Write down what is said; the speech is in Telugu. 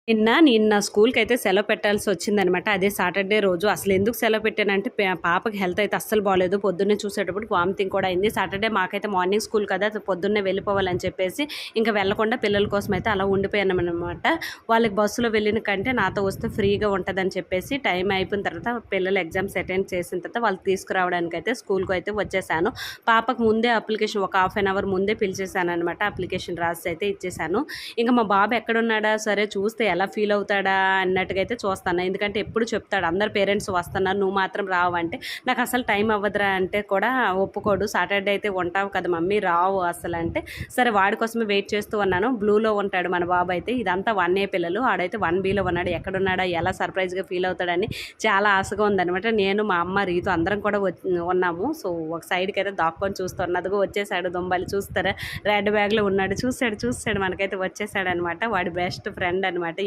నిన్న స్కూల్‌కైతే సెలవు పెట్టాల్సి వచ్చిందనమాట. అదే సాటర్‌డే రోజు. అసలెందుకు సెలవు పెట్టానంటే పాపకి హెల్త్ అయితే అస్సలు బాలేదు. పొద్దున్నే చూసేటప్పటికి వామిటింగ్ కూడా అయింది. సాటర్‌డే మాకైతే మార్నింగ్ స్కూల్ కదా! పొద్దున్నే వెళ్ళిపోవాలని చెప్పేసి ఇంక వెళ్ళకుండా పిల్లల కోసం అయితే అలా ఉండిపోయాననమాట. వాళ్ళకి బస్సులో వెళ్ళిన కంటే నాతో వస్తే ఫ్రీగా ఉంటదని చెప్పేసి టైం అయిపోయిన తర్వాత పిల్లలు ఎగ్జామ్స్ అటెండ్ చేసిన తర్వాత వాళ్ళకి తీసుకురావడానికైతే స్కూల్‌కి అయితే వచ్చేసాను. పాపకు ముందే అప్లికేషన్ ఒక హాఫ్ అన్ అవర్ ముందే పిలిచేసాననమాట. అప్లికేషన్ రాసి అయితే ఇచ్చేసాను. ఇంక మా బాబు ఎక్కడున్నాడా సరే చూస్తే ఎలా ఫీల్ అవుతాడా అన్నట్టుగా అయితే చూస్తాను. ఎందుకంటే ఎప్పుడు చెప్తాడు అందరు పేరెంట్స్ వస్తున్నారు నువ్వు మాత్రం రావు అంటే, నాకు అసలు టైం అవ్వదురా అంటే కూడా ఒప్పుకోడు. సాటర్డే అయితే ఉంటావు కదా మమ్మీ రావు అసలు అంటే, సరే వాడి కోసమే వెయిట్ చేస్తూ ఉన్నాను. బ్లూలో ఉంటాడు మన బాబు అయితే. ఇదంతా 1A పిల్లలు, ఆడైతే 1Bలో ఉన్నాడు. ఎక్కడున్నాడా ఎలా సర్ప్రైజ్గా ఫీల్ అవుతాడని చాలా ఆశగా ఉందనమాట. నేను మా అమ్మ రీతు అందరం కూడా ఉన్నాము. సో ఒక సైడ్కి అయితే దాక్కొని చూస్తున్నదిగో వచ్చేసాడు దొంబలి చూస్తారా రెడ్ బ్యాగ్లో ఉన్నాడు. చూసాడు మనకైతే వచ్చేసాడు అనమాట. వాడి బెస్ట్ ఫ్రెండ్ అనమాట